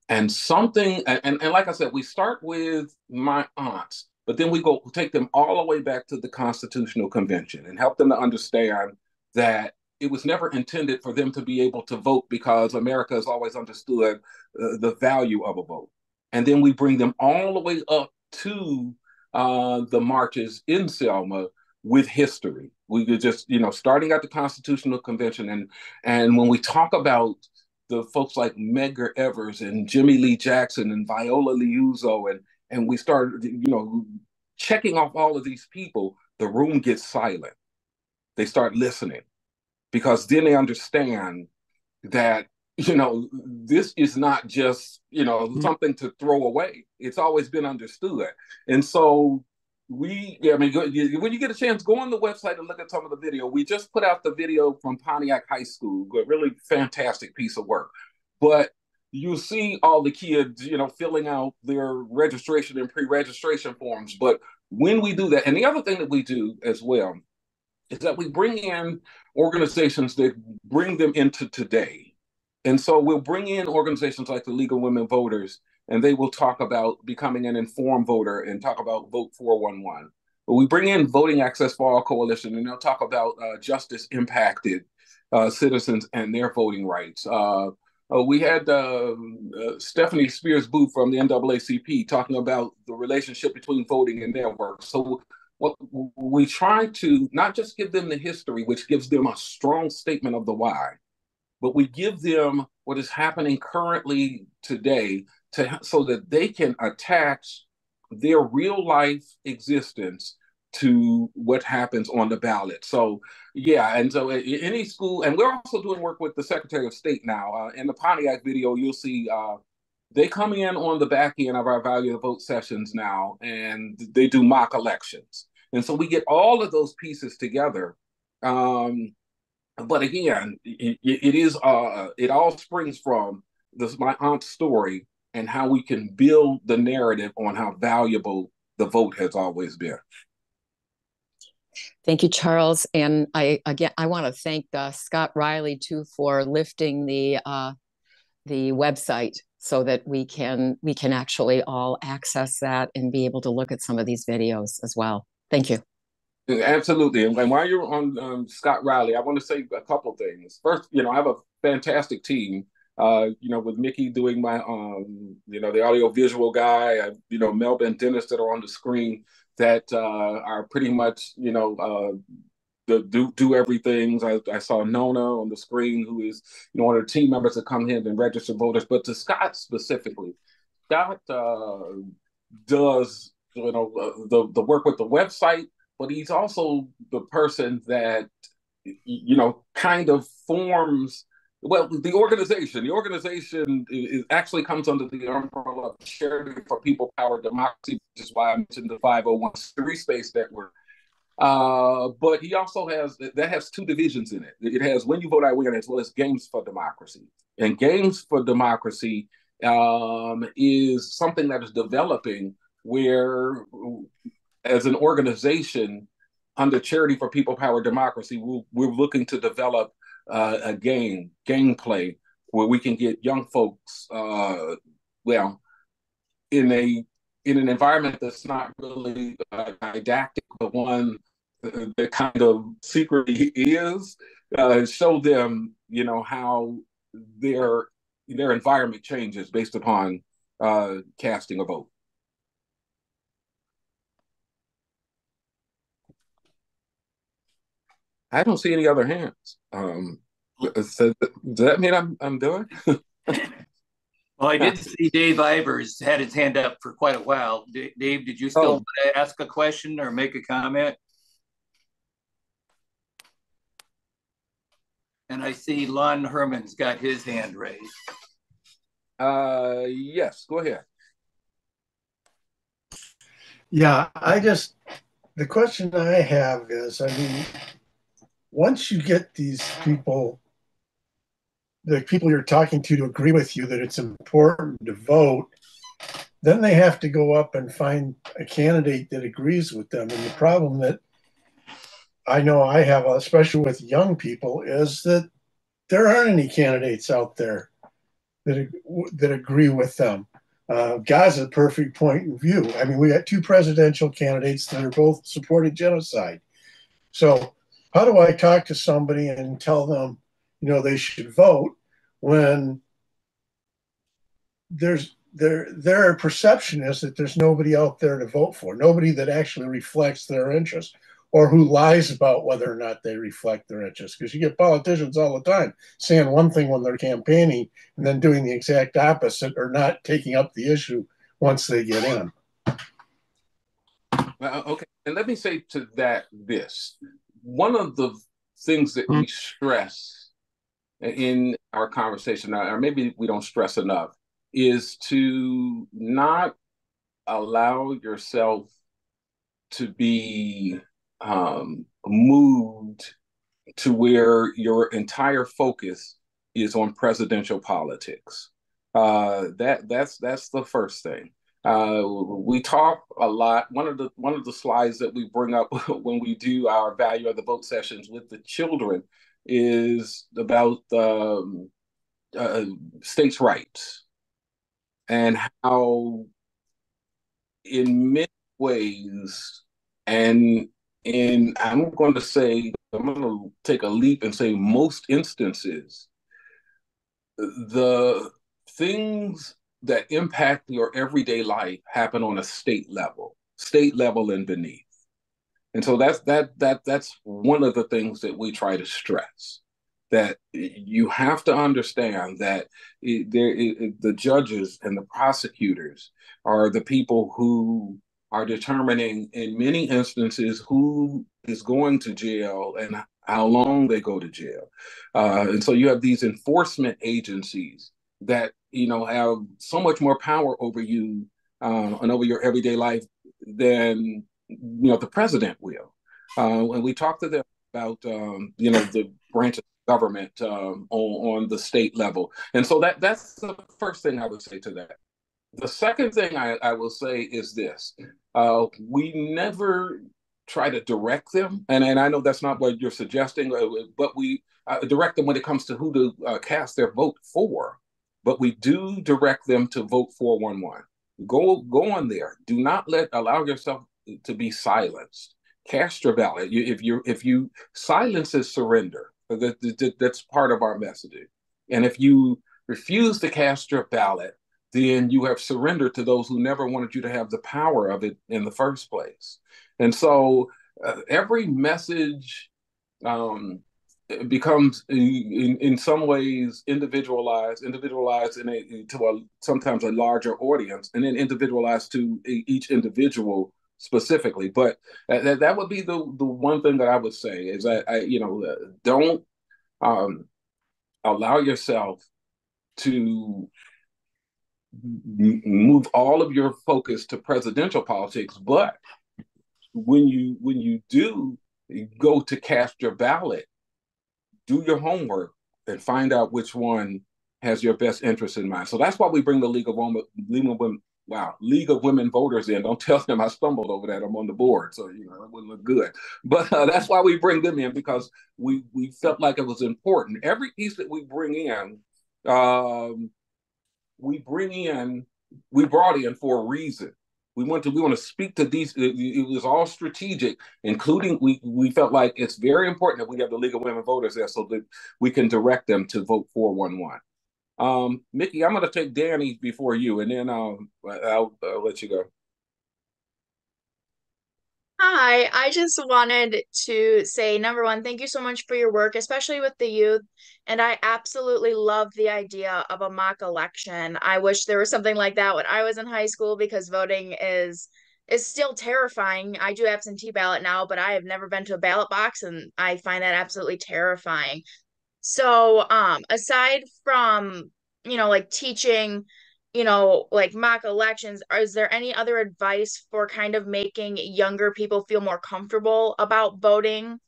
Speaker 3: And like I said, we start with my aunts, but then we go take them all the way back to the Constitutional Convention and help them to understand that it was never intended for them to be able to vote, because America has always understood the value of a vote. And then we bring them all the way up to the marches in Selma with history. We could just, starting at the Constitutional Convention, and when we talk about the folks like Medgar Evers and Jimmy Lee Jackson and Viola Liuzzo, and we start, checking off all of these people, the room gets silent. They start listening, because then they understand that, this is not just, something to throw away. It's always been understood. And so I mean, when you get a chance, go on the website and look at some of the video. We just put out the video from Pontiac High School, a really fantastic piece of work. But you see all the kids, filling out their registration and pre-registration forms. But when we do that, and the other thing that we do as well is that we bring in organizations that bring them into today. And so we'll bring in organizations like the League of Women Voters, and they will talk about becoming an informed voter and talk about Vote 411. But we bring in Voting Access for All Coalition, and they'll talk about justice impacted citizens and their voting rights. We had Stephanie Spears Booth from the NAACP talking about the relationship between voting and their work. So what we try to not just give them the history, which gives them a strong statement of the why, but we give them what is happening currently today so that they can attach their real life existence to what happens on the ballot. So yeah, and so any school, and we're also doing work with the Secretary of State now. In the Pontiac video, you'll see they come in on the back end of our value of the vote sessions now, and they do mock elections. And so we get all of those pieces together. But again, it all springs from my aunt's story and how we can build the narrative on how valuable the vote has always been.
Speaker 1: Thank you, Charles. And I want to thank Scott Riley too for lifting the website so that we can actually all access that and be able to look at some of these videos as well. Thank you.
Speaker 3: Absolutely. And while you're on Scott Riley, I want to say a couple things. First, I have a fantastic team. With Mickey doing my, the audio visual guy, Melba and Dennis that are on the screen that are pretty much, do everything. I saw Nona on the screen, who is, one of the team members that come in and register voters. But to Scott specifically, Scott does, the work with the website, but he's also the person that, kind of forms, the organization. The organization actually comes under the umbrella of Charity for People, Power, Democracy, which is why I mentioned the 501c3 space that we're. But he also has two divisions in it. It has When You Vote, I Win, as well as Games for Democracy. And Games for Democracy is something that is developing where, as an organization under Charity for People, Power, Democracy, we're looking to develop a gameplay where we can get young folks, in an environment that's not really didactic, but one that kind of secretly is, show them, how their environment changes based upon casting a vote. I don't see any other hands. So does that mean I'm doing?
Speaker 5: Well, I did see Dave Ivers had his hand up for quite a while. Dave, did you still want to ask a question or make a comment? And I see Lon Herman's got his hand raised.
Speaker 3: Yes, go ahead.
Speaker 11: Yeah, the question I have is, once you get these people, the people you're talking to agree with you that it's important to vote, then they have to go up and find a candidate that agrees with them. And the problem that I know I have, especially with young people, is that there aren't any candidates out there that agree with them. Gaza, a perfect point in view. We got two presidential candidates that are both supported genocide. So how do I talk to somebody and tell them, they should vote when their perception is that there's nobody out there to vote for, nobody that actually reflects their interests, or who lies about whether or not they reflect their interests? Because you get politicians all the time saying one thing when they're campaigning and then doing the exact opposite, or not taking up the issue once they get in.
Speaker 3: Okay, and let me say to that this. One of the things that we stress in our conversation, or maybe we don't stress enough, is to not allow yourself to be moved to where your entire focus is on presidential politics. That's the first thing. We talk a lot. One of the slides that we bring up when we do our value of the vote sessions with the children is about states' rights and how, in many ways, and I'm going to take a leap and say most instances, the things that impact your everyday life happen on a state level and beneath. And so that's one of the things that we try to stress, that you have to understand that the judges and the prosecutors are the people who are determining in many instances who is going to jail and how long they go to jail. And so you have these enforcement agencies that, have so much more power over you and over your everyday life than, the president will. And we talk to them about, the branch of government on the state level. And so that's the first thing I would say to that. The second thing I will say is this. We never try to direct them. And I know that's not what you're suggesting, but we direct them when it comes to who to cast their vote for. But we do direct them to vote 411. Go on there. Do not allow yourself to be silenced. Cast your ballot. If you silence is surrender. That's part of our messaging. And if you refuse to cast your ballot, then you have surrendered to those who never wanted you to have the power of it in the first place. And so every message becomes in some ways individualized to sometimes a larger audience, and then individualized to each individual specifically. But that would be the one thing that I would say is that don't allow yourself to move all of your focus to presidential politics. But when you do go to cast your ballot, do your homework and find out which one has your best interest in mind. So that's why we bring the League of Women Voters in. Don't tell them I stumbled over that. I'm on the board, so it wouldn't look good. But that's why we bring them in, because we felt like it was important. Every piece that we bring in, we brought in for a reason. We want to speak to these. It was all strategic, including we felt like it's very important that we have the League of Women Voters there so that we can direct them to vote 411. Mickey, I'm going to take Danny before you, and then I'll let you go.
Speaker 12: Hi, I just wanted to say, number one, thank you so much for your work, especially with the youth. And I absolutely love the idea of a mock election. I wish there was something like that when I was in high school, because voting is still terrifying. I do absentee ballot now, but I have never been to a ballot box, and I find that absolutely terrifying. So, aside from, like teaching, like mock elections, is there any other advice for kind of making younger people feel more comfortable about voting?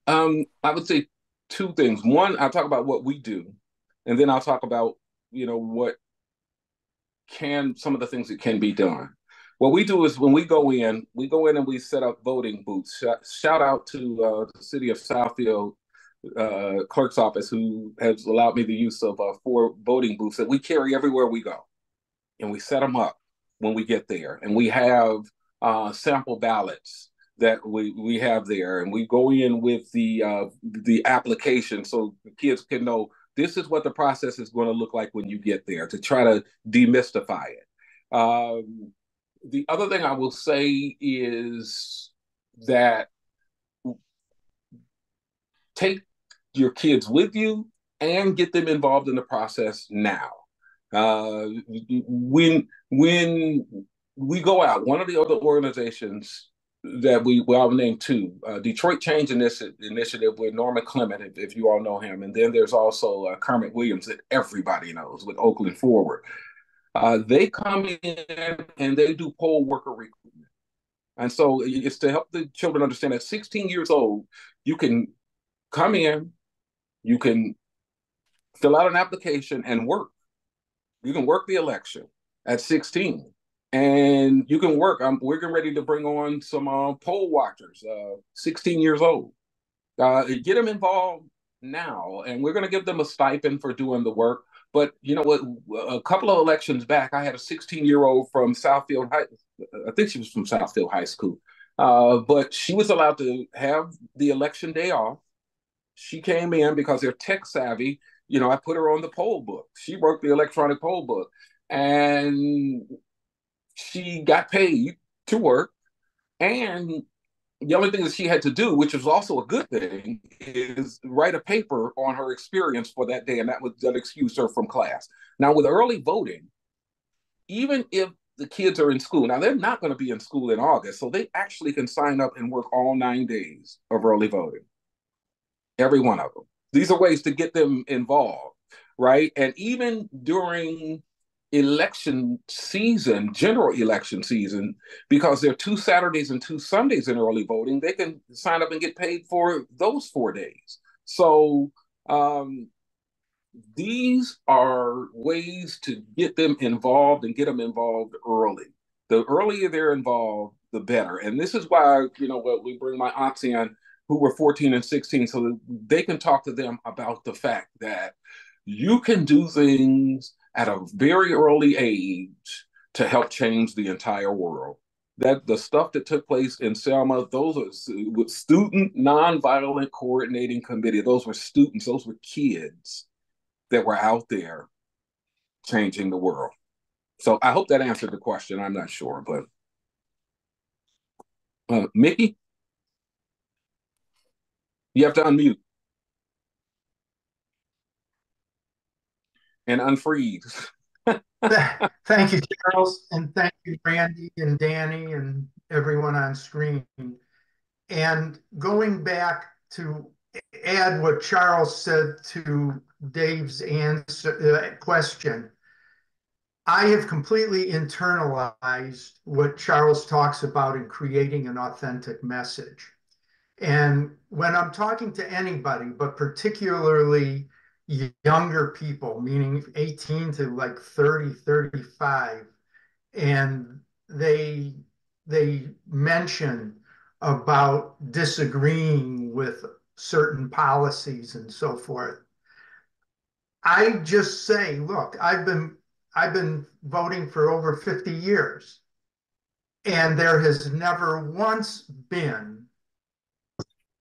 Speaker 3: I would say two things. One, I'll talk about what we do, and then I'll talk about, what some of the things that can be done. What we do is when we go in and we set up voting booths. Shout out to the city of Southfield clerk's office, who has allowed me the use of 4 voting booths that we carry everywhere we go, and we set them up when we get there, and we have sample ballots that we have there, and we go in with the application so the kids can know this is what the process is going to look like when you get there, to try to demystify it. The other thing I will say is that take your kids with you and get them involved in the process now. When we go out, one of the other organizations that I'll name 2, Detroit Change Initiative with Norman Clement, if you all know him, and then there's also Kermit Williams that everybody knows with Oakland Forward. They come in and they do poll worker recruitment. And so it's to help the children understand at 16 years old, you can come in, you can fill out an application and work. You can work the election at 16. And you can work. We're getting ready to bring on some poll watchers, 16 years old. Get them involved now, and we're going to give them a stipend for doing the work. But you know what? A couple of elections back, I had a 16-year-old from Southfield High. I think she was from Southfield High School, but she was allowed to have the election day off. She came in because they're tech savvy. I put her on the poll book. She worked the electronic poll book, and she got paid to work. And the only thing that she had to do, which was also a good thing, is write a paper on her experience for that day, and that excused her from class. Now, with early voting, even if the kids are in school. Now, they're not going to be in school in August, so they actually can sign up and work all 9 days of early voting, every one of them. These are ways to get them involved, right? And even during election season, general election season, because there are 2 Saturdays and 2 Sundays in early voting, they can sign up and get paid for those 4 days. So these are ways to get them involved and get them involved early. The earlier they're involved, the better. And this is why, we bring my aunts in who were 14 and 16 so that they can talk to them about the fact that you can do things at a very early age to help change the entire world. That the stuff that took place in Selma, those are student nonviolent coordinating committee. Those were students, those were kids that were out there changing the world. So I hope that answered the question. I'm not sure, but Mickey, you have to unmute and unfreeze.
Speaker 2: Thank you, Charles, and thank you, Randy and Danny and everyone on screen. And going back to add what Charles said to Dave's question, I have completely internalized what Charles talks about in creating an authentic message. And when I'm talking to anybody, but particularly younger people, meaning 18 to like 30, 35, and they mention about disagreeing with certain policies and so forth, I just say, look, I've been voting for over 50 years, and there has never once been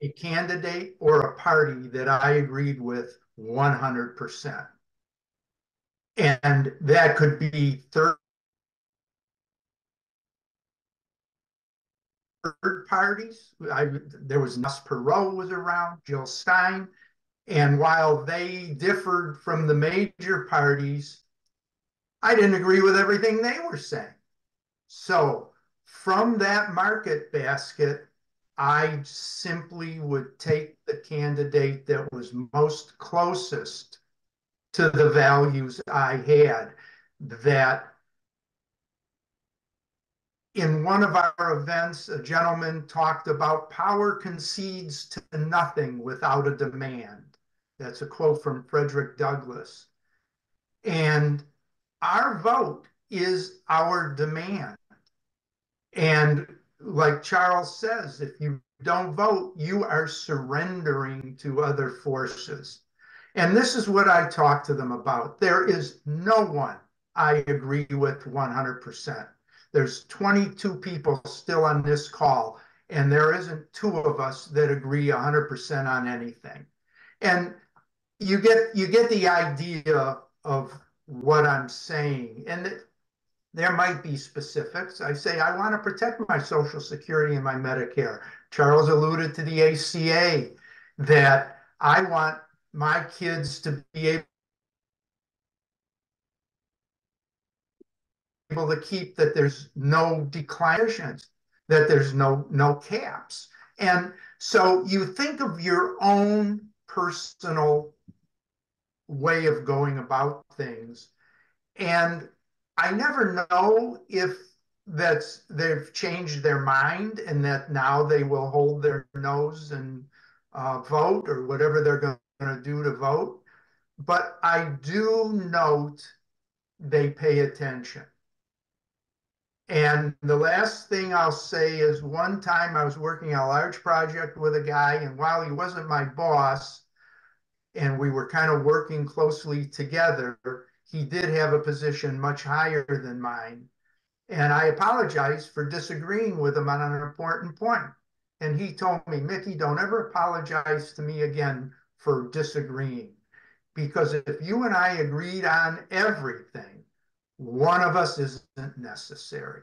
Speaker 2: a candidate or a party that I agreed with 100%. And that could be third parties. There was Ness Perot was around, Jill Stein. And while they differed from the major parties, I didn't agree with everything they were saying. So from that market basket, I simply would take the candidate that was most closest to the values I had. That in one of our events, a gentleman talked about power concedes to nothing without a demand. That's a quote from Frederick Douglass. And our vote is our demand. And like Charles says, if you don't vote, you are surrendering to other forces. And this is what I talk to them about. There is no one I agree with 100%. There's 22 people still on this call, and there isn't two of us that agree 100% on anything. And you get the idea of what I'm saying. And there might be specifics. I say, I want to protect my Social Security and my Medicare. Charles alluded to the ACA, that I want my kids to be able to keep, that there's no declinations, that there's no caps. And so you think of your own personal way of going about things. And I never know if they've changed their mind and that now they will hold their nose and vote or whatever they're going to do to vote. But I do note they pay attention. And the last thing I'll say is, one time I was working on a large project with a guy, and while he wasn't my boss, and we were kind of working closely together, he did have a position much higher than mine. And I apologized for disagreeing with him on an important point. And he told me, Mickey, don't ever apologize to me again for disagreeing. Because if you and I agreed on everything, one of us isn't necessary.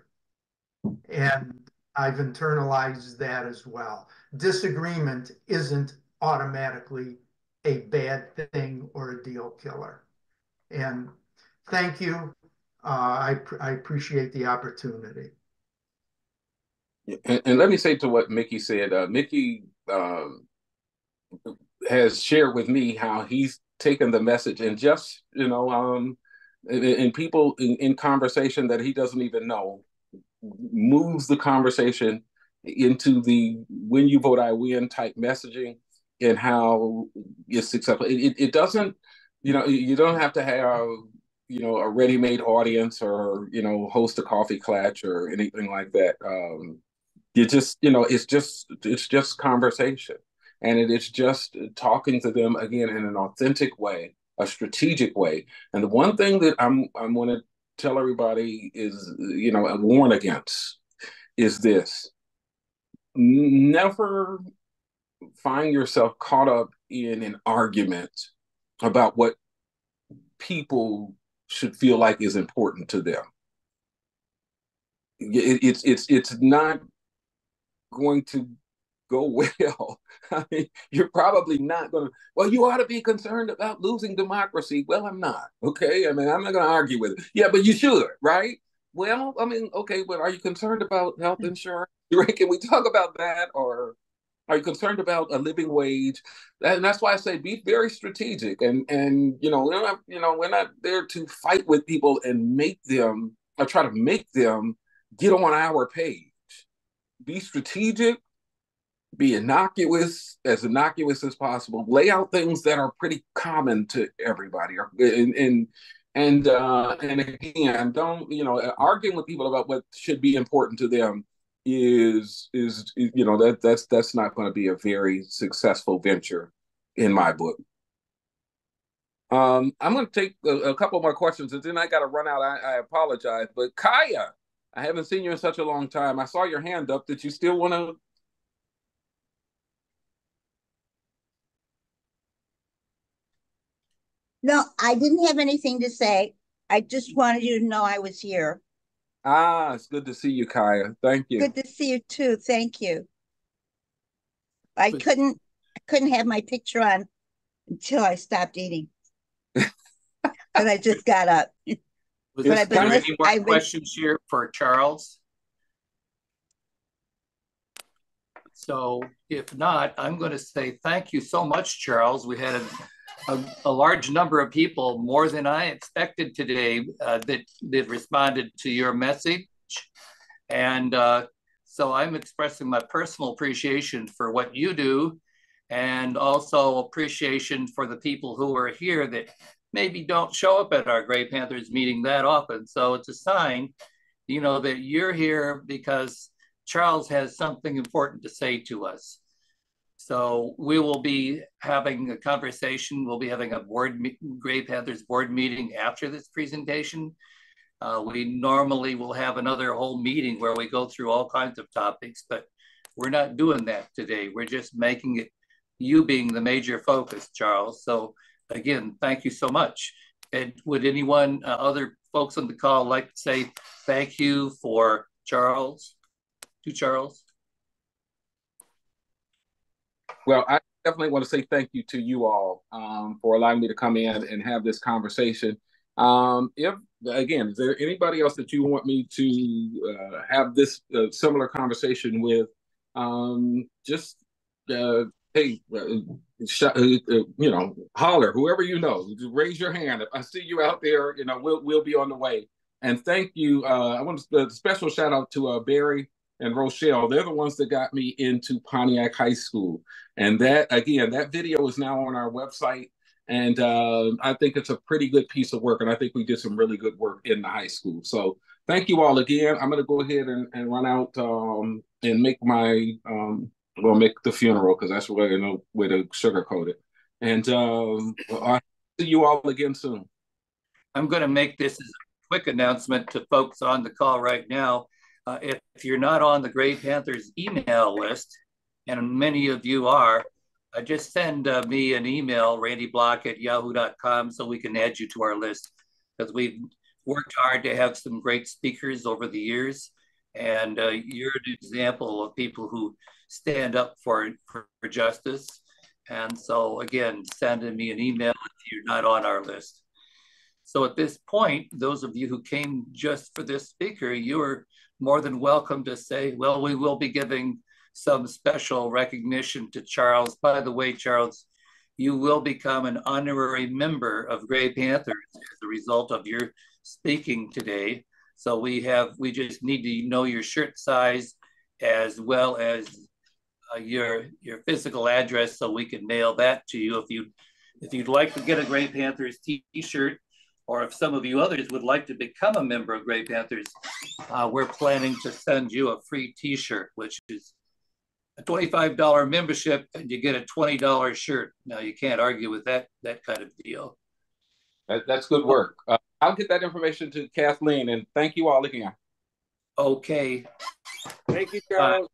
Speaker 2: And I've internalized that as well. Disagreement isn't automatically a bad thing or a deal killer. And thank you. I appreciate the opportunity.
Speaker 3: And let me say to what Mickey said, Mickey has shared with me how he's taken the message and just, and people in conversation that he doesn't even know, moves the conversation into the "when you vote, I win" type messaging, and how it's successful. It doesn't, you don't have to have, a ready-made audience, or, host a coffee clutch or anything like that. You just, it's just conversation. And it is just talking to them again in an authentic way, a strategic way. And the one thing that I'm going to tell everybody is, and warn against, is this: never find yourself caught up in an argument about what people should feel like is important to them. It's not going to go well. I mean, you're probably not going to. Well, you ought to be concerned about losing democracy. Well, I'm not. Okay, I mean, I'm not going to argue with it. Yeah, but you should, right? Well, I mean, okay, but are you concerned about health insurance? Can we talk about that? Or are you concerned about a living wage? And that's why I say be very strategic. And we're not there to fight with people and make them, or try to make them get on our page. Be strategic, be innocuous as possible. Lay out things that are pretty common to everybody, and again, don't, arguing with people about what should be important to them is that's not going to be a very successful venture in my book. I'm going to take a couple more questions, and then I got to run out. I apologize, but Kaya, I haven't seen you in such a long time. I saw your hand up. Did you still want to?
Speaker 13: No, I didn't have anything to say. I just wanted you to know I was here.
Speaker 3: It's good to see you, Kaya. Thank you.
Speaker 13: Good to see you too. Thank you. I couldn't have my picture on until I stopped eating. But I just got up.
Speaker 5: Was there any more questions here for Charles? So if not, I'm going to say thank you so much, Charles. We had a large number of people, more than I expected today, that responded to your message. And so I'm expressing my personal appreciation for what you do, and also appreciation for the people who are here that maybe don't show up at our Gray Panthers meeting that often. So it's a sign, that you're here because Charles has something important to say to us. So we will be having a conversation. We'll be having a Gray Panthers board meeting after this presentation. We normally will have another whole meeting where we go through all kinds of topics, but we're not doing that today. We're just making it you being the major focus, Charles. So again, thank you so much. And would anyone, other folks on the call, like to say thank you for Charles, to Charles?
Speaker 3: Well, I definitely want to say thank you to you all for allowing me to come in and have this conversation. If, again, is there anybody else that you want me to have this similar conversation with? Just, hey, holler, whoever raise your hand. If I see you out there, we'll be on the way. And thank you. I want a special shout out to Barry and Rochelle. They're the ones that got me into Pontiac High School. And that video is now on our website. And I think it's a pretty good piece of work. And I think we did some really good work in the high school. So thank you all again. I'm going to go ahead and run out and make make the funeral, because that's way to sugarcoat it. And I'll see you all again soon.
Speaker 5: I'm going to make this as a quick announcement to folks on the call right now. If you're not on the Gray Panthers email list, and many of you are, just send me an email, randyblock@yahoo.com, so we can add you to our list, because we've worked hard to have some great speakers over the years. And you're an example of people who stand up for justice. And so again, send me an email if you're not on our list. So at this point, those of you who came just for this speaker, you are more than welcome to say, well, we will be giving some special recognition to Charles. By the way, Charles, you will become an honorary member of Gray Panthers as a result of your speaking today. So we just need to know your shirt size as well as your physical address so we can mail that to you. If you'd like to get a Gray Panthers t-shirt, or if some of you others would like to become a member of Gray Panthers, we're planning to send you a free t-shirt, which is a $25 membership, and you get a $20 shirt. Now, you can't argue with that kind of deal.
Speaker 3: That's good work. I'll get that information to Kathleen, and thank you all again.
Speaker 5: Okay.
Speaker 10: Thank you, Charles.